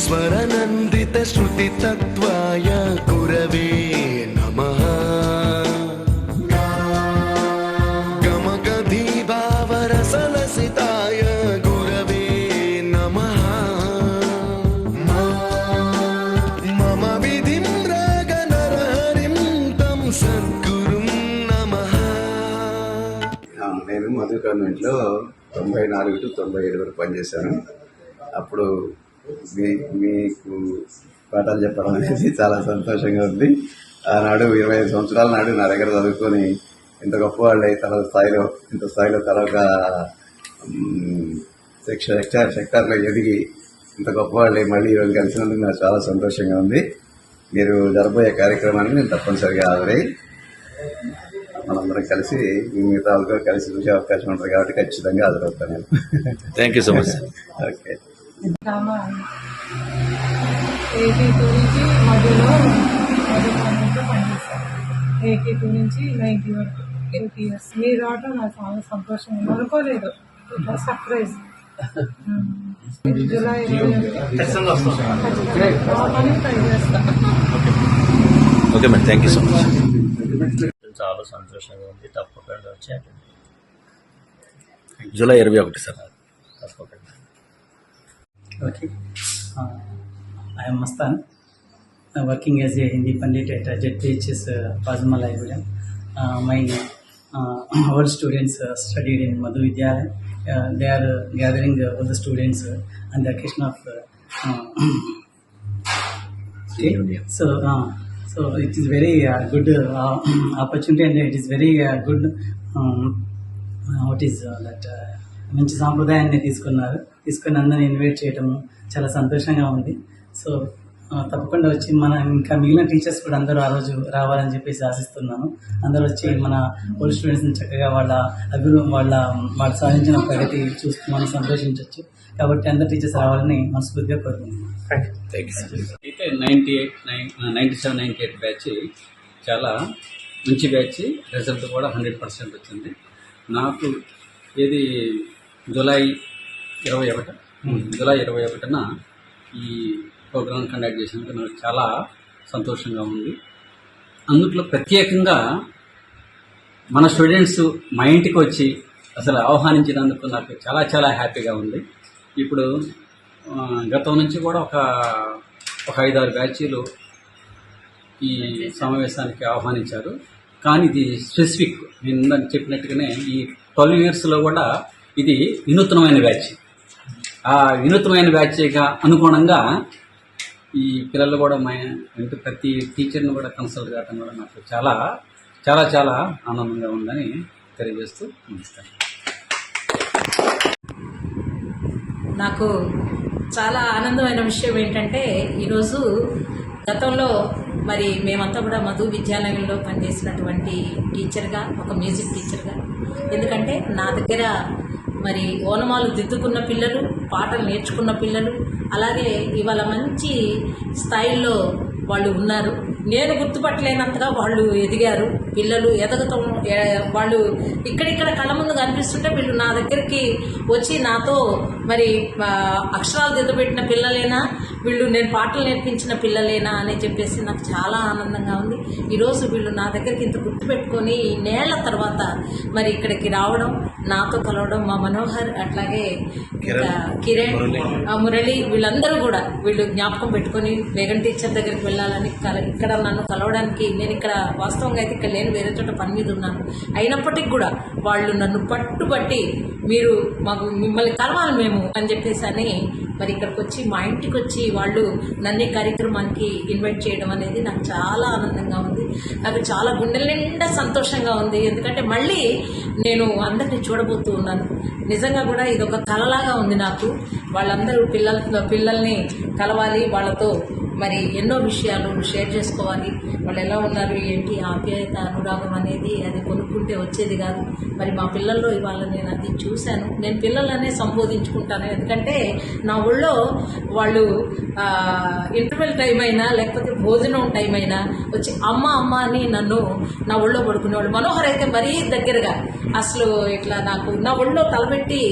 स्वरनन्दित श्रुतितत्त्वाय गुरवे नमः। गमगधीभावरसलसिताय गुरवे नमः। मम विधिं रागनरहरिं तं सद्गुरुं नमः। నేను మధు కాన్వెంట్లో 94 to 97 వరకు పనిచేశాను. అప్పుడు మీకు పాఠాలు చెప్పడం అనేది చాలా సంతోషంగా ఉంది. ఆనాడు 25 సంవత్సరాల నాడు నా దగ్గర చదువుకొని ఇంత గొప్ప వాళ్ళు ఇంత స్థాయిలో తర్వాత సెక్టార్లో ఎదిగి ఇంత గొప్ప వాళ్ళు మళ్ళీ ఈరోజు కలిసినందుకు నాకు చాలా సంతోషంగా ఉంది. మీరు జరబోయే కార్యక్రమానికి నేను తప్పనిసరిగా హాజరై మనందరం కలిసి మిగతా వాళ్ళతో కలిసి చూసే అవకాశం ఉంటుంది కాబట్టి ఖచ్చితంగా హాజరవుతాను. Thank you so much. Okay. AK2 నుంచి మధ్యలో పనిచేస్తాను. AK2 నుంచి 90 వరకు 8 years. మీరు రావటం నాకు చాలా సంతోషం. అనుకోలేదు, సర్ప్రైజ్. జూలై 20 ట్రై చేస్తాను. Okay madam, thank you so much. చాలా సంతోషంగా ఉంది. తప్పకుండా వచ్చాను. July 21 sir. తప్పకుండా. Okay. I am Mastan, working as a Hindi Pandit at ZPHS Pazhamalayagudem. My all students studied in Madhu Vidyalaya. They are gathering all the students on the occasion of so it is very good opportunity, and it is very good what is that మంచి సాంప్రదాయాన్ని తీసుకొని అందరిని invite చేయటము చాలా సంతోషంగా ఉంది. So తప్పకుండా వచ్చి ఇంకా మిగిలిన టీచర్స్ కూడా అందరూ ఆ రోజు రావాలని చెప్పేసి ఆశిస్తున్నాను. అందరూ వచ్చి మన ఓల్డ్ స్టూడెంట్స్ని చక్కగా వాళ్ళు సాధించిన ప్రగతి చూస్తూ మనం సంతోషించవచ్చు. కాబట్టి అందరు టీచర్స్ రావాలని మనస్ఫూర్తిగా కోరుకుంటున్నాను. అయితే 97-98 బ్యాచ్ చాలా మంచి బ్యాచ్. రిజల్ట్ కూడా 100% వచ్చింది. నాకు ఇది జూలై 21న ఈ ప్రోగ్రాం కండక్ట్ చేసినందుకు నాకు చాలా సంతోషంగా ఉంది. అందులో ప్రత్యేకంగా మన స్టూడెంట్స్ మా ఇంటికి వచ్చి అసలు ఆహ్వానించినందుకు నాకు చాలా చాలా హ్యాపీగా ఉంది. ఇప్పుడు గతం నుంచి కూడా ఒక 5-6 బ్యాచీలు ఈ సమావేశానికి ఆహ్వానించారు. కానీ ఇది స్పెసిఫిక్, నేను ఇందాక చెప్పినట్టుగానే ఈ 12 yearsలో కూడా ఇది వినూత్నమైన బ్యాచ్. ఆ వినూత్నమైన బ్యాచ్గా అనుగుణంగా ఈ పిల్లలు కూడా ప్రతి టీచర్ని కూడా కన్సల్ట్ కావడం కూడా నాకు చాలా చాలా చాలా ఆనందంగా ఉందని తెలియజేస్తూ ముగిస్తాను. నాకు చాలా ఆనందమైన విషయం ఏంటంటే, ఈరోజు గతంలో మరి మేమంతా కూడా మధు విద్యాలయంలో పనిచేసినటువంటి టీచర్గా, ఒక మ్యూజిక్ టీచర్గా, ఎందుకంటే నా దగ్గర మరి ఓనమాలు దిద్దుకున్న పిల్లలు, పాటలు నేర్చుకున్న పిల్లలు, అలాగే ఇవాళ మంచి స్థాయిలో వాళ్ళు ఉన్నారు. నేను గుర్తుపట్టలేనంతగా వాళ్ళు ఎదిగారు. పిల్లలు ఎదగటం, వాళ్ళు ఇక్కడిక్కడ కళ్ళ ముందు కనిపిస్తుంటే వీళ్ళు నా దగ్గరికి వచ్చి నాతో మరి అక్షరాలు దిద్దబెట్టిన పిల్లలేనా, వీళ్ళు నేను పాటలు నేర్పించిన పిల్లలేనా అని చెప్పేసి నాకు చాలా ఆనందంగా ఉంది. ఈరోజు వీళ్ళు నా దగ్గరికి ఇంత గుర్తుపెట్టుకొని ఈ నేళ్ల తర్వాత మరి ఇక్కడికి రావడం, నాతో కలవడం, మా మనోహర్ అట్లాగే కిరణ్, మురళి, వీళ్ళందరూ కూడా వీళ్ళు జ్ఞాపకం పెట్టుకొని వేగన్ టీచర్ దగ్గరికి వెళ్ళాలని, ఇక్కడ నన్ను కలవడానికి, నేను ఇక్కడ వాస్తవంగా అయితే ఇక్కడ లేని వేరే చోట పని మీద ఉన్నాను, అయినప్పటికీ కూడా వాళ్ళు నన్ను పట్టుబట్టి మీరు మిమ్మల్ని కలవాలి మేము అని చెప్పేసి అని మరి ఇక్కడికి వచ్చి మా ఇంటికి వచ్చి వాళ్ళు నన్ను కార్యక్రమానికి ఇన్వైట్ చేయడం అనేది నాకు చాలా ఆనందంగా ఉంది. నాకు చాలా గుండెల నిండా సంతోషంగా ఉంది. ఎందుకంటే మళ్ళీ నేను అందరినీ చూడబోతూ ఉన్నాను. నిజంగా కూడా ఇది ఒక కలలాగా ఉంది నాకు. వాళ్ళందరూ పిల్లల్ని కలవాలి, వాళ్ళతో మరి ఎన్నో విషయాలు షేర్ చేసుకోవాలి. వాళ్ళు ఎలా ఉన్నారు ఏంటి ఆప్యాయత అనురాగం అనేది అది కొనుక్కుంటే వచ్చేది కాదు. మరి మా పిల్లల్లో ఇవాళ నేను అది చూశాను. నేను పిల్లలనే సంబోధించుకుంటాను, ఎందుకంటే నా ఊళ్ళో వాళ్ళు ఇంటర్వెల్ టైం అయినా లేకపోతే భోజనం టైం అయినా వచ్చి అమ్మ అమ్మ అని నన్ను నా ఒళ్ళో పడుకునేవాడు. మనోహర్ అయితే మరీ దగ్గరగా అసలు ఇట్లా నాకు నా ఒళ్ళో తలపెట్టి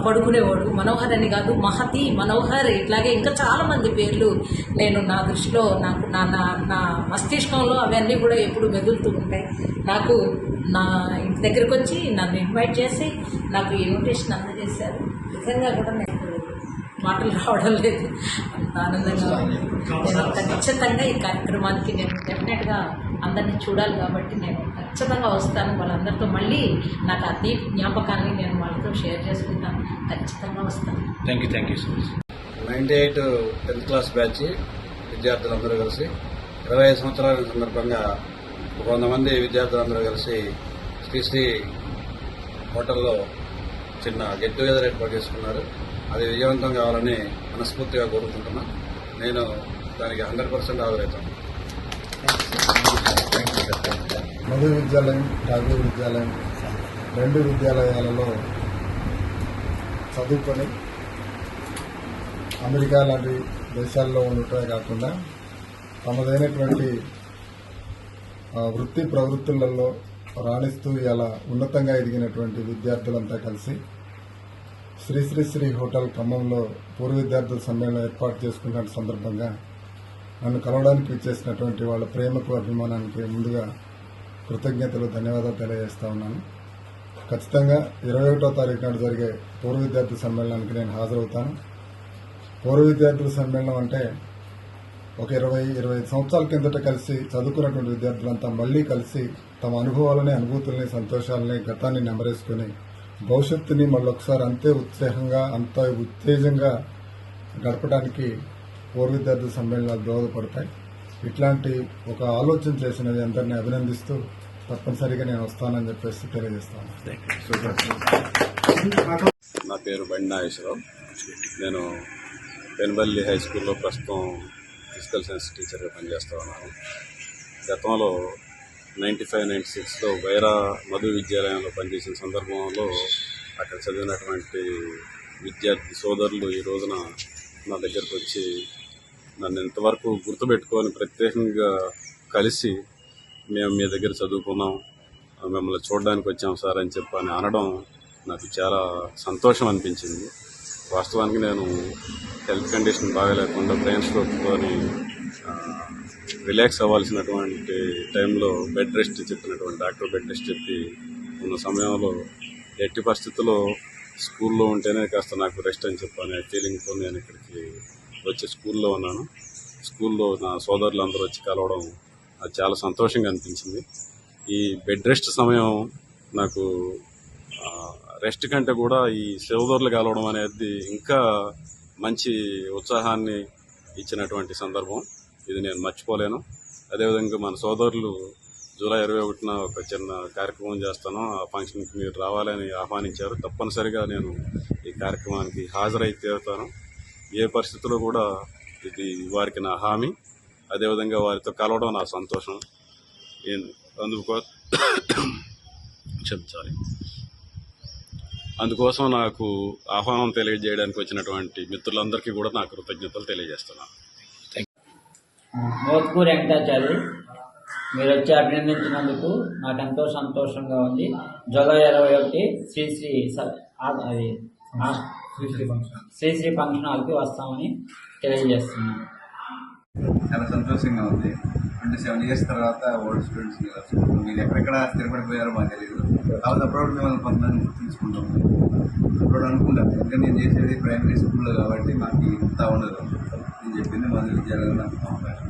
పడుకునేవాడు. మనోహర్ అని కాదు, మహతి, మనోహర్, ఇట్లాగే ఇంకా చాలామంది పేర్లు నేను నా దృష్టిలో నాకు నా మస్తిష్కంలో అవన్నీ కూడా ఎప్పుడు మెదులుతూ ఉంటాయి. నాకు నా ఇంటి దగ్గరకు వచ్చి నన్ను ఇన్వైట్ చేసి నాకు ఇన్విటేషన్ అందజేశారు. నిజంగా కూడా నాకు మాటలు రావడం లేదు, అంత ఆనందంగా ఉంది. నేను అంత ఖచ్చితంగా ఈ కార్యక్రమానికి నేను డెఫినెట్గా అందరినీ చూడాలి కాబట్టి నేను ఖచ్చితంగా వస్తాను. వాళ్ళందరితో మళ్ళీ నాకు ఆ తీపి జ్ఞాపకాన్ని నేను వాళ్ళతో షేర్ చేసుకుంటాను. ఖచ్చితంగా వస్తాను. Thank you so much. 98 10th class batch విద్యార్థులందరూ కలిసి 25 సంవత్సరాల సందర్భంగా 100 మంది విద్యార్థులందరూ కలిసి శ్రీశ్రీ హోటల్లో చిన్న గెట్ టుగెదర్ ఏర్పాటు చేసుకున్నారు. అది విజయవంతం కావాలని మనస్ఫూర్తిగా కోరుకుంటున్నా. నేను దానికి 100% హాజరవుతాను. మధు విద్యాలయం, ఠాగూర్ విద్యాలయం 2 విద్యాలయాలలో చదువుకొని అమెరికా లాంటి దేశాల్లో ఉండటమే కాకుండా తమదైనటువంటి వృత్తి ప్రవృత్తులలో రాణిస్తూ ఇలా ఉన్నతంగా ఎదిగినటువంటి విద్యార్థులంతా కలిసి శ్రీ హోటల్ ఖమ్మంలో పూర్వ విద్యార్థుల సమ్మేళనం ఏర్పాటు చేసుకున్న సందర్భంగా నన్ను కలవడానికి ఇచ్చేసినటువంటి వాళ్ళ ప్రేమకు అభిమానానికి ముందుగా కృతజ్ఞతలు, ధన్యవాదాలు తెలియజేస్తా ఉన్నాను. ఖచ్చితంగా 21వ తారీఖు నాడు జరిగే పూర్వ విద్యార్థుల సమ్మేళనానికి నేను హాజరవుతాను. పూర్వ విద్యార్థుల సమ్మేళనం అంటే ఒక 20-25 సంవత్సరాల కిందట కలిసి చదువుకున్నటువంటి విద్యార్థులంతా మళ్లీ కలిసి తమ అనుభవాలని, అనుభూతుల్ని, సంతోషాలని, గతాన్ని నెమరేసుకుని భవిష్యత్తుని మళ్ళొకసారి అంతే ఉత్సాహంగా, అంత ఉత్తేజంగా గడపడానికి పూర్వ విద్యార్థుల సమ్మేళనాలు దోహదపడతాయి. ఇట్లాంటి ఒక ఆలోచన చేసినవి అందరినీ అభినందిస్తూ తప్పనిసరిగా నేను వస్తానని చెప్పేసి తెలియజేస్తాను. నా పేరు బండి నాగేశ్వరరావు. నేను పెనుబల్లి హై స్కూల్లో ప్రస్తుతం ఫిజికల్ సైన్స్ టీచర్గా పనిచేస్తూ ఉన్నాను. గతంలో 95-96లో వైరా మధు విద్యాలయంలో పనిచేసిన సందర్భంలో అక్కడ చదివినటువంటి విద్యార్థి సోదరులు ఈ రోజున నా దగ్గరకు వచ్చి నన్ను ఇంతవరకు గుర్తుపెట్టుకొని ప్రత్యేకంగా కలిసి మేము మీ దగ్గర చదువుకున్నాం, మిమ్మల్ని చూడడానికి వచ్చాం సార్ అని చెప్పని అనడం నాకు చాలా సంతోషం అనిపించింది. వాస్తవానికి నేను హెల్త్ కండిషన్ బాగాలేకుండా బ్రెయిన్ స్ట్రోక్తోని రిలాక్స్ అవ్వాల్సినటువంటి టైంలో బెడ్ రెస్ట్ చెప్పినటువంటి డాక్టర్ బెడ్ రెస్ట్ చెప్పి ఉన్న సమయంలో ఎట్టి పరిస్థితుల్లో స్కూల్లో ఉంటేనే కాస్త నాకు రెస్ట్ అని చెప్పనే ఫీలింగ్తో నేను ఇక్కడికి వచ్చి స్కూల్లో ఉన్నాను. స్కూల్లో నా సోదరులందరూ వచ్చి కలవడం అది చాలా సంతోషంగా అనిపించింది. ఈ బెడ్ రెస్ట్ సమయం నాకు రెస్ట్ కంటే కూడా ఈ సోదరులు కలవడం అనేది ఇంకా మంచి ఉత్సాహాన్ని ఇచ్చినటువంటి సందర్భం. ఇది నేను మర్చిపోలేను. అదేవిధంగా మన సోదరులు జూలై 21న ఒక చిన్న కార్యక్రమం చేస్తాను, ఆ ఫంక్షన్కి మీరు రావాలని ఆహ్వానించారు. తప్పనిసరిగా నేను ఈ కార్యక్రమానికి హాజరై తీరుతాను. ఏ పరిస్థితుల్లో కూడా ఇది వారికి నా హామీ. అదేవిధంగా వారితో కలవడం నా సంతోషం. అందుకోసం నాకు ఆహ్వానం తెలియజేయడానికి వచ్చినటువంటి మిత్రులందరికీ కూడా నా కృతజ్ఞతలు తెలియజేస్తున్నాను. మోత్కూరు వెంకటాచారి, మీరు వచ్చి అభినందించినందుకు నాకు ఎంతో సంతోషంగా ఉంది. జూలై 21 శ్రీశ్రీ ఫంక్షన్ హాల్కి వస్తామని తెలియజేస్తున్నాను. చాలా సంతోషంగా ఉంది. 27 years తర్వాత ఓల్డ్ స్టూడెంట్స్ మీరు ఎక్కడెక్కడ స్థిరపడిపోయారో మాకు తెలియదు. కాబట్టి అప్పుడు మిమ్మల్ని కొంతమంది గుర్తుంచుకుంటాము. అప్పుడు అనుకుంటాను, ఎందుకంటే నేను చేసేది ప్రైమరీ స్కూల్లో కాబట్టి మాకు ఇంత ఉండదు. నేను చెప్పింది మధు విద్యాలయంలో నాకు అవకాశం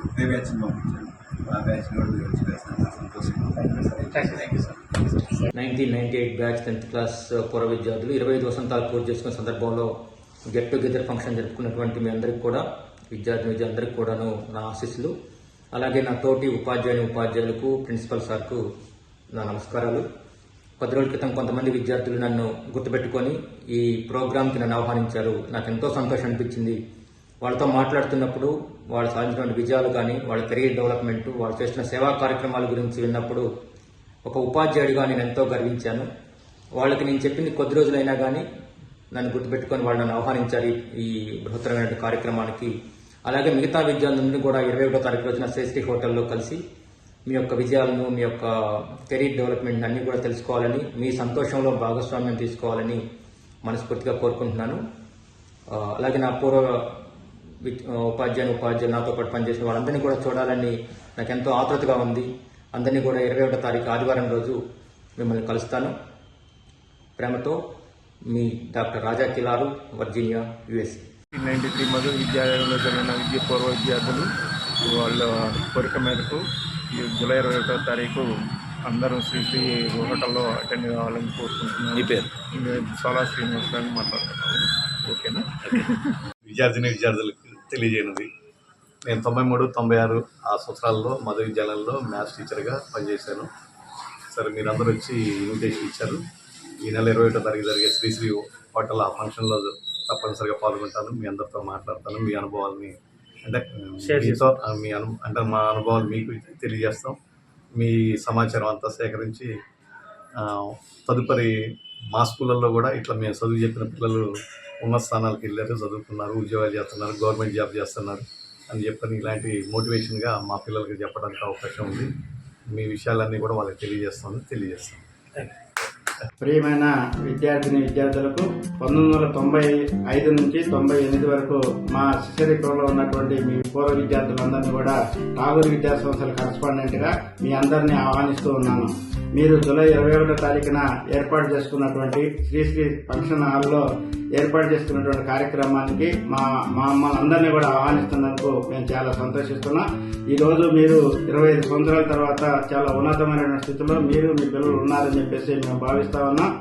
ఒకే బ్యాచ్ని పంపించాను. ఆ బ్యాచ్ కూడా వచ్చి వేస్తాను. సంతోషంగా 1998 బ్యాచ్ 10th క్లాస్ పూర్వ విద్యార్థులు 25 వసంతాలు పూర్తి చేసుకున్న సందర్భంలో గెట్ టుగెదర్ ఫంక్షన్ జరుపుకున్నటువంటి మీ అందరికీ కూడా, విద్యార్థులందరికీ కూడాను నా ఆశీస్సులు. అలాగే నా తోటి ఉపాధ్యాయులకు, ప్రిన్సిపల్ సార్కు నా నమస్కారాలు. 10 రోజుల క్రితం కొంతమంది విద్యార్థులు నన్ను గుర్తుపెట్టుకొని ఈ ప్రోగ్రాంకి నన్ను ఆహ్వానించారు. నాకు ఎంతో సంతోషం అనిపించింది. వాళ్ళతో మాట్లాడుతున్నప్పుడు వాళ్ళు సాధించినటువంటి విజయాలు కానీ వాళ్ళ కెరీర్ డెవలప్మెంట్, వాళ్ళు చేస్తున్న సేవా కార్యక్రమాల గురించి విన్నప్పుడు ఒక ఉపాధ్యాయుడిగా నేను ఎంతో గర్వించాను. వాళ్ళకి నేను చెప్పింది కొద్ది రోజులైనా కానీ నన్ను గుర్తుపెట్టుకొని వాళ్ళు నన్ను ఆహ్వానించారు ఈ బృహత్తరమైన కార్యక్రమానికి. అలాగే మిగతా విద్యార్థులను కూడా 21వ తారీఖు రోజున శ్రీశ్రీ హోటల్లో కలిసి మీ యొక్క విజయాలను, మీ యొక్క కెరీర్ డెవలప్మెంట్ అన్నీ కూడా తెలుసుకోవాలని, మీ సంతోషంలో భాగస్వామ్యం తీసుకోవాలని మనస్ఫూర్తిగా కోరుకుంటున్నాను. అలాగే నా పూర్వ ఉపాధ్యాయులు నాతో పాటు పనిచేసిన వాళ్ళందరినీ కూడా చూడాలని నాకు ఎంతో ఆతృతగా ఉంది. అందరినీ కూడా 21వ తారీఖు ఆదివారం రోజు మిమ్మల్ని కలుస్తాను. ప్రేమతో మీ డాక్టర్ రాజా కిలారు, వర్జీనియా, USA. 93 మధు విద్యాలయంలో జరిగిన పూర్వ విద్యార్థులు వాళ్ళ కోరిక మేరకు జూలై 21వ తారీఖు అందరూ శ్రీ హోటల్లో అటెండ్ కావాలని కోరుకుంటున్నాను. మీ పేరు? సోలా శ్రీనివాస్ గారిని మాట్లాడుతున్నాను. ఓకేనా? విద్యార్థులకు తెలియజేయనుంది. నేను 93, 96 ఆ సంవత్సరాల్లో మధు విద్యాలయంలో మ్యాథ్స్ టీచర్గా పనిచేశాను. సరే, మీరందరూ వచ్చి ఇన్విటేషన్ ఇచ్చారు. ఈ నెల 21వ తారీఖు జరిగే శ్రీశ్రీ హోటల్ ఆ ఫంక్షన్లో తప్పనిసరిగా పాల్గొంటాను. మీ అందరితో మాట్లాడతాను. మీ అనుభవాలని అంటే మా అనుభవాలు మీకు తెలియజేస్తాం. మీ సమాచారం అంతా సేకరించి తదుపరి మా స్కూళ్ళల్లో కూడా ఇట్లా మేము చదువు చెప్పిన పిల్లలు ఉన్నత స్థానాలకు వెళ్ళారు, చదువుకున్నారు, ఉద్యోగాలు చేస్తున్నారు, గవర్నమెంట్ జాబ్ చేస్తున్నారు అని చెప్పని ఇలాంటి మోటివేషన్గా మా పిల్లలకి చెప్పడానికి అవకాశం ఉంది. మీ విషయాలన్నీ కూడా వాళ్ళకి తెలియజేస్తాం. ప్రియమైన విద్యార్థులకు 1995 నుంచి 98 వరకు మా శిష్యరికంలో ఉన్నటువంటి మీ పూర్వ విద్యార్థులందరినీ కూడా ఠాగూర్ విద్యా సంస్థల కరస్పాండెంట్గా మీ అందరినీ ఆహ్వానిస్తూ ఉన్నాను. మీరు జూలై 21వ తారీఖున ఏర్పాటు చేసుకున్నటువంటి శ్రీశ్రీ ఫంక్షన్ హాల్లో ఏర్పాటు చేసుకున్నటువంటి కార్యక్రమానికి మమ్మల్ని అందరినీ కూడా ఆహ్వానిస్తున్నందుకు మేము చాలా సంతోషిస్తున్నాం. ఈరోజు మీరు 25 సంవత్సరాల తర్వాత చాలా ఉన్నతమైనటువంటి స్థితిలో మీరు మీ పిల్లలు ఉన్నారని చెప్పేసి మేము భావిస్తా ఉన్నాం.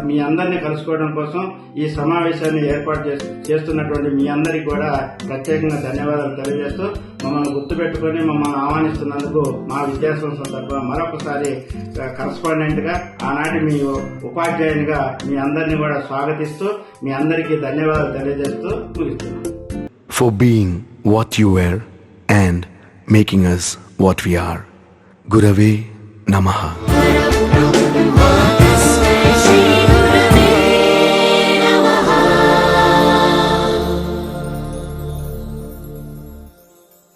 మీ అందరినీ కలుసుకోవడం కోసం ఈ సమావేశాన్ని ఏర్పాటు చేస్తున్నటువంటి మీ అందరికీ కూడా ప్రత్యేకంగా ధన్యవాదాలు తెలియజేస్తూ మమ్మల్ని గుర్తుపెట్టుకుని మమ్మల్ని ఆహ్వానిస్తున్నందుకు మా విద్యాసంస్థ తరఫున మరొకసారి కరస్పాండెంట్గా, ఆనాటి మీ ఉపాధ్యాయునిగా మీ అందరినీ కూడా స్వాగతిస్తూ మీ అందరికీ ధన్యవాదాలు తెలియజేస్తూ ముగిస్తున్నాను. For being what you were and making us what we are. Gurave Namaha.